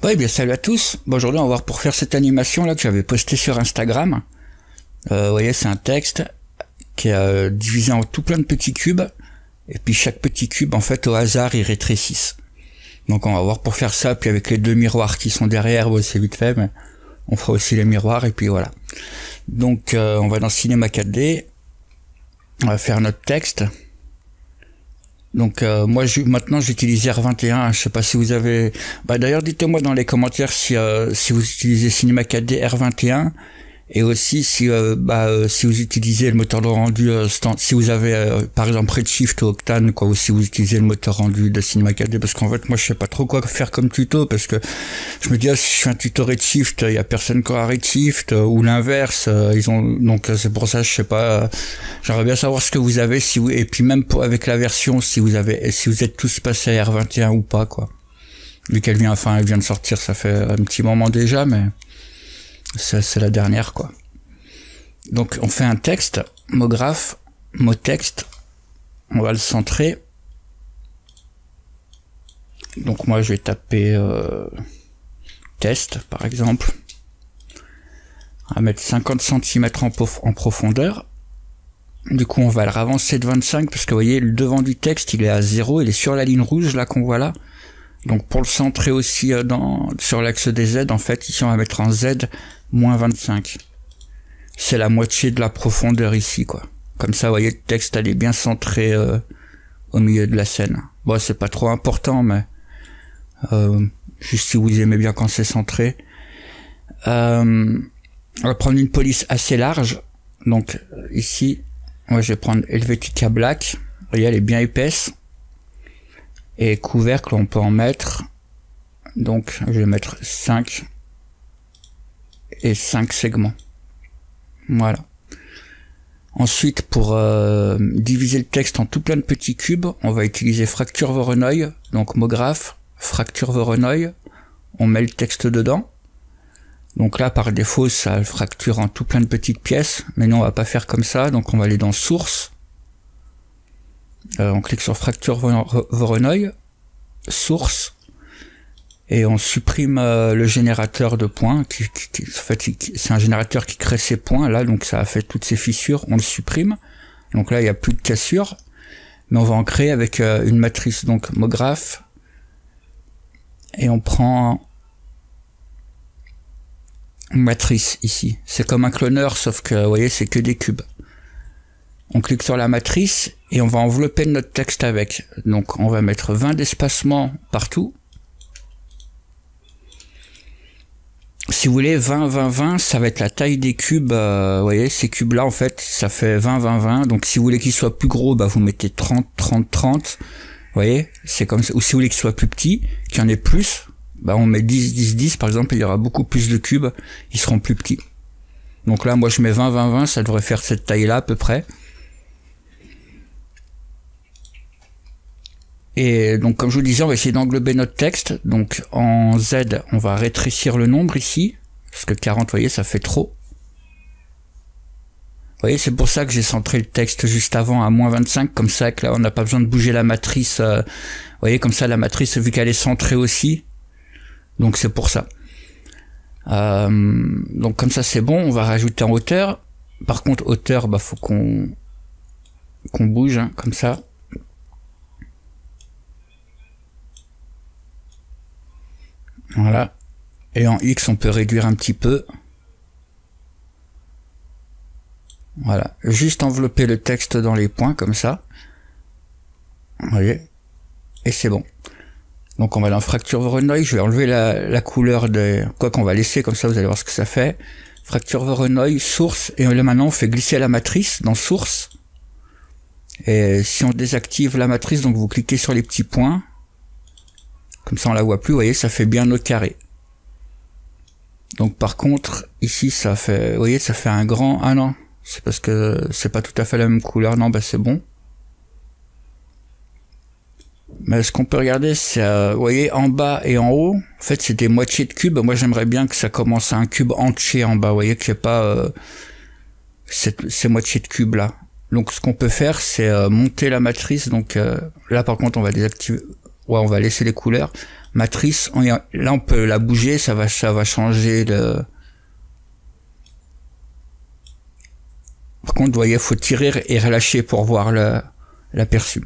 Ouais, bien salut à tous. Bon, aujourd'hui on va voir pour faire cette animation là que j'avais postée sur Instagram. Vous voyez, c'est un texte qui est divisé en tout plein de petits cubes. Et puis chaque petit cube, en fait, au hasard, il rétrécisse. Donc on va voir pour faire ça. Puis avec les deux miroirs qui sont derrière, bon, c'est vite fait, mais on fera aussi les miroirs et puis voilà. Donc on va dans Cinema 4D. On va faire notre texte. Donc moi maintenant j'utilise R21, je sais pas si vous avez... d'ailleurs dites-moi dans les commentaires si vous utilisez Cinema 4D R21 et aussi si si vous utilisez le moteur de rendu si vous avez par exemple Redshift ou Octane quoi, ou si vous utilisez le moteur rendu de Cinema 4D, parce qu'en fait moi je sais pas trop quoi faire comme tuto, parce que je me dis si je fais un tuto Redshift, il y a personne qui aura Redshift ou l'inverse, donc c'est pour ça je sais pas, j'aimerais bien savoir ce que vous avez, si vous, et puis même avec la version si vous êtes tous passés à R21 ou pas quoi, vu qu'elle vient de sortir, ça fait un petit moment déjà, mais c'est la dernière quoi. Donc on fait un texte, mot graphe, mot texte, on va le centrer. Donc moi je vais taper test par exemple. On va mettre 50 cm en profondeur. Du coup on va le ravancer de 25 parce que vous voyez le devant du texte il est à 0, il est sur la ligne rouge là qu'on voit là. Donc pour le centrer aussi sur l'axe des Z, en fait ici on va mettre en Z moins 25. C'est la moitié de la profondeur ici quoi. Comme ça vous voyez le texte elle est bien centré au milieu de la scène. Bon c'est pas trop important, mais juste si vous aimez bien quand c'est centré. On va prendre une police assez large. Donc ici moi je vais prendre Helvetica Black. Vous voyez elle est bien épaisse. Et couvercle on peut en mettre. Donc je vais mettre 5 et 5 segments. Voilà. Ensuite pour diviser le texte en tout plein de petits cubes, on va utiliser Fracture Voronoi. Donc mot graphe, Fracture Voronoi. On met le texte dedans. Donc là par défaut ça fracture en tout plein de petites pièces. Mais non on va pas faire comme ça. Donc on va aller dans Source. On clique sur Fracture Voronoi. Source. Et on supprime le générateur de points, en fait c'est un générateur qui crée ces points là, donc ça a fait toutes ces fissures, on le supprime. Donc là il n'y a plus de cassure, mais on va en créer avec une matrice, donc mot graphe, et on prend une matrice ici. C'est comme un cloneur, sauf que vous voyez c'est que des cubes. On clique sur la matrice et on va envelopper notre texte avec. Donc on va mettre 20 d'espacement partout. Si vous voulez 20, 20, 20, ça va être la taille des cubes. Vous voyez, ces cubes-là, en fait, ça fait 20, 20, 20. Donc, si vous voulez qu'ils soient plus gros, vous mettez 30, 30, 30. Vous voyez, c'est comme ça. Ou si vous voulez qu'ils soient plus petits, qu'il y en ait plus, on met 10, 10, 10. Par exemple, il y aura beaucoup plus de cubes. Ils seront plus petits. Donc là, moi, je mets 20, 20, 20. Ça devrait faire cette taille-là, à peu près. Et donc comme je vous disais, on va essayer d'englober notre texte. Donc en Z, on va rétrécir le nombre ici, parce que 40, vous voyez, ça fait trop. Vous voyez, c'est pour ça que j'ai centré le texte juste avant à moins 25, comme ça que là on n'a pas besoin de bouger la matrice. Vous voyez, comme ça la matrice, vu qu'elle est centrée aussi, donc c'est pour ça. Donc comme ça c'est bon, on va rajouter en hauteur. Par contre hauteur, faut qu'on bouge, hein, comme ça. Voilà. Et en X, on peut réduire un petit peu. Voilà. Juste envelopper le texte dans les points, comme ça. Vous voyez. Et c'est bon. Donc on va dans Fracture Voronoi. Je vais enlever la couleur de... Quoi qu'on va laisser, comme ça vous allez voir ce que ça fait. Fracture Voronoi, Source. Et là maintenant, on fait glisser la matrice dans Source. Et si on désactive la matrice, donc vous cliquez sur les petits points. Comme ça on la voit plus, vous voyez, ça fait bien notre carré. Donc par contre, ici ça fait, vous voyez, ça fait un grand... Ah non, c'est parce que c'est pas tout à fait la même couleur. Non, c'est bon. Mais ce qu'on peut regarder, c'est, vous voyez, en bas et en haut, en fait c'est des moitiés de cubes. Moi j'aimerais bien que ça commence à un cube entier en bas, vous voyez, qu'il n'y ait pas ces moitiés de cubes là. Donc ce qu'on peut faire, c'est monter la matrice. Donc là par contre on va désactiver... Ouais, on va laisser les couleurs. Matrice, là on peut la bouger, ça va changer le... Par contre, vous voyez, il faut tirer et relâcher pour voir l'aperçu.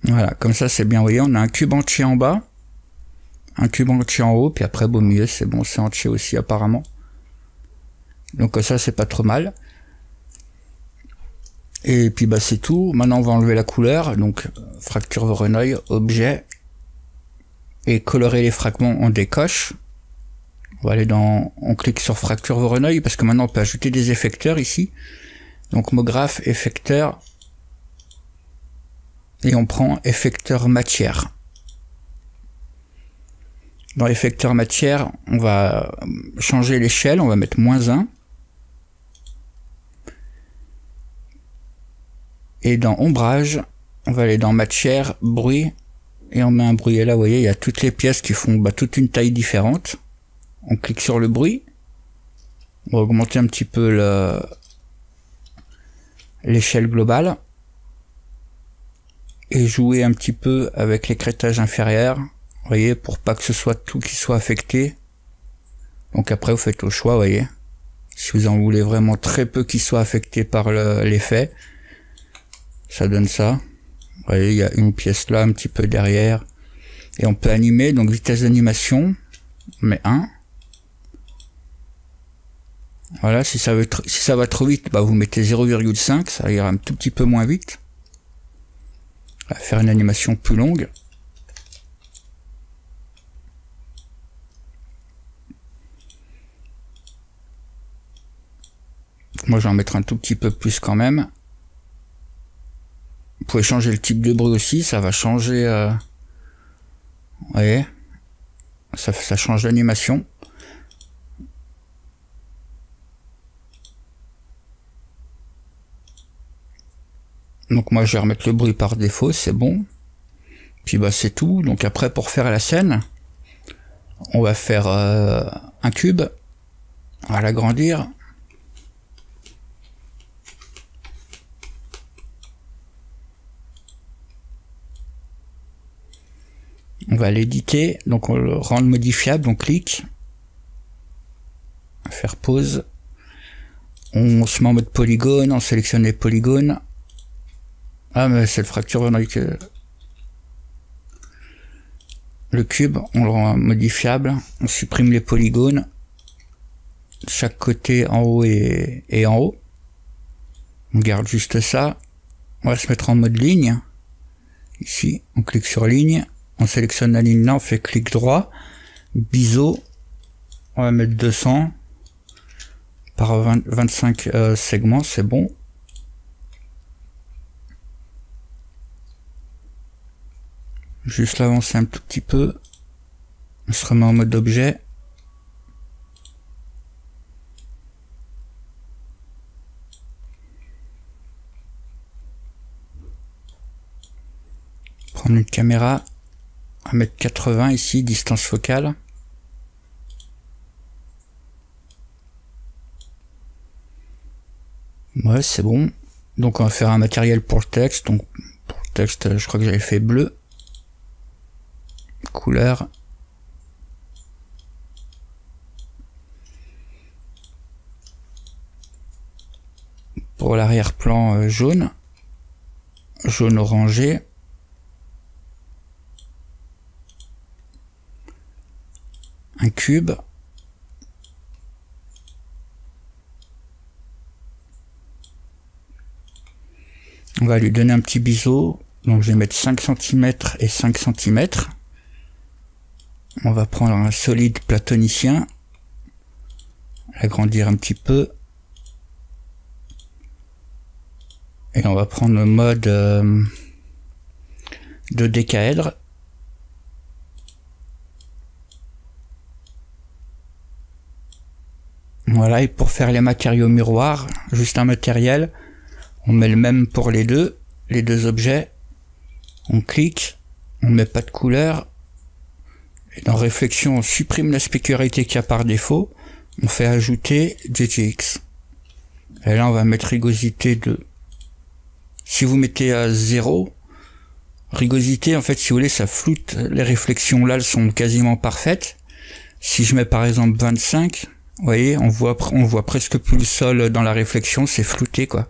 Voilà, comme ça c'est bien, vous voyez, on a un cube entier en bas, un cube entier en haut, puis après au milieu c'est bon, c'est entier aussi apparemment. Donc ça c'est pas trop mal. Et puis bah c'est tout. Maintenant on va enlever la couleur, donc fracture Voronoi, objet, et colorer les fragments, on décoche. On va aller on clique sur fracture Voronoi parce que maintenant on peut ajouter des effecteurs ici. Donc mot graphe, effecteur. Et on prend effecteur matière. Dans effecteur matière, on va changer l'échelle, on va mettre -1. Et dans ombrage, on va aller dans matière, bruit, et on met un bruit. Et là, vous voyez, il y a toutes les pièces qui font toute une taille différente. On clique sur le bruit. On va augmenter un petit peu l'échelle globale. Et jouer un petit peu avec l'écrêtage inférieur, vous voyez, pour pas que ce soit tout qui soit affecté. Donc après vous faites au choix, vous voyez, si vous en voulez vraiment très peu qui soit affecté par l'effet, ça donne ça. Vous voyez, il y a une pièce là, un petit peu derrière, et on peut animer, donc vitesse d'animation, on met 1. Voilà, si ça va trop vite, bah vous mettez 0,5, ça ira un tout petit peu moins vite. On va faire une animation plus longue. Moi je vais en mettre un tout petit peu plus quand même. Vous pouvez changer le type de bruit aussi, ça va changer. Vous voyez, ça change l'animation. Donc moi je vais remettre le bruit par défaut, c'est bon. Puis bah c'est tout. Donc après pour faire la scène, on va faire un cube, on va l'agrandir. On va l'éditer, donc on le rend modifiable, on clique, faire pause, on se met en mode polygone, on sélectionne les polygones. Ah mais c'est le fracture Voronoi que... Le cube, on le rend modifiable, on supprime les polygones, chaque côté en haut et en haut. On garde juste ça. On va se mettre en mode ligne. Ici, on clique sur ligne, on sélectionne la ligne là, on fait clic droit, biseau, on va mettre 200 par 25 segments, c'est bon. Juste l'avancer un tout petit peu. On se remet en mode objet. Prendre une caméra. On va mettre 80 ici, distance focale. Ouais, c'est bon. Donc on va faire un matériel pour le texte. Donc pour le texte, je crois que j'avais fait bleu. Couleur. Pour l'arrière-plan, jaune. Jaune orangé. Un cube. On va lui donner un petit biseau. Donc je vais mettre 5 cm et 5 cm. On va prendre un solide platonicien, l'agrandir un petit peu, et on va prendre le mode de décaèdre. Voilà, et pour faire les matériaux miroirs, juste un matériel, on met le même pour les deux. les deux objets, on clique, on met pas de couleur, et dans réflexion, on supprime la spécularité qu'il y a par défaut, on fait ajouter JGX. Et là, on va mettre rugosité 2. Si vous mettez à 0, rugosité, en fait, si vous voulez, ça floute. Les réflexions là, elles sont quasiment parfaites. Si je mets par exemple 25, vous voyez, on voit presque plus le sol dans la réflexion, c'est flouté, quoi.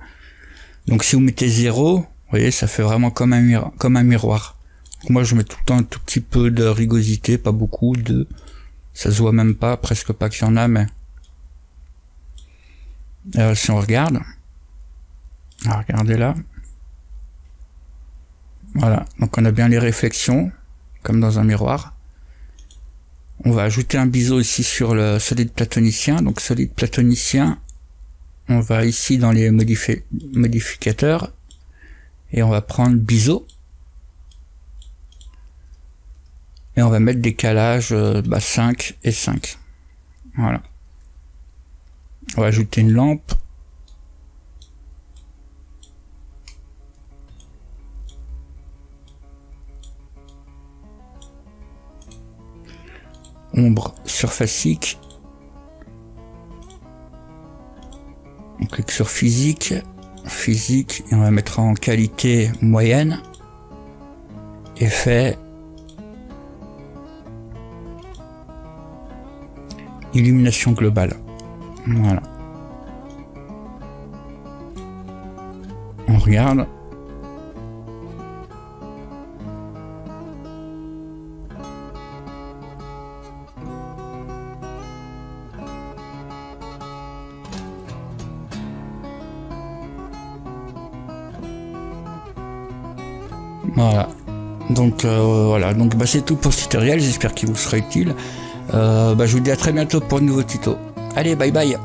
Donc si vous mettez 0, vous voyez, ça fait vraiment comme un miroir. Donc, moi, je mets tout le temps un tout petit peu de rugosité, pas beaucoup, ça se voit même pas, presque pas qu'il y en a, mais si on regarde, regardez là. Voilà, donc on a bien les réflexions, comme dans un miroir. On va ajouter un biseau ici sur le solide platonicien. Donc solide platonicien, on va ici dans les modificateurs, et on va prendre biseau. Et on va mettre décalage 5 et 5. Voilà. On va ajouter une lampe. Ombre surfacique. On clique sur physique, et on va mettre en qualité moyenne. Effet. Illumination globale. Voilà. On regarde. Voilà. Donc voilà. Donc c'est tout pour ce tutoriel. J'espère qu'il vous sera utile. Je vous dis à très bientôt pour un nouveau tuto. Allez, bye bye.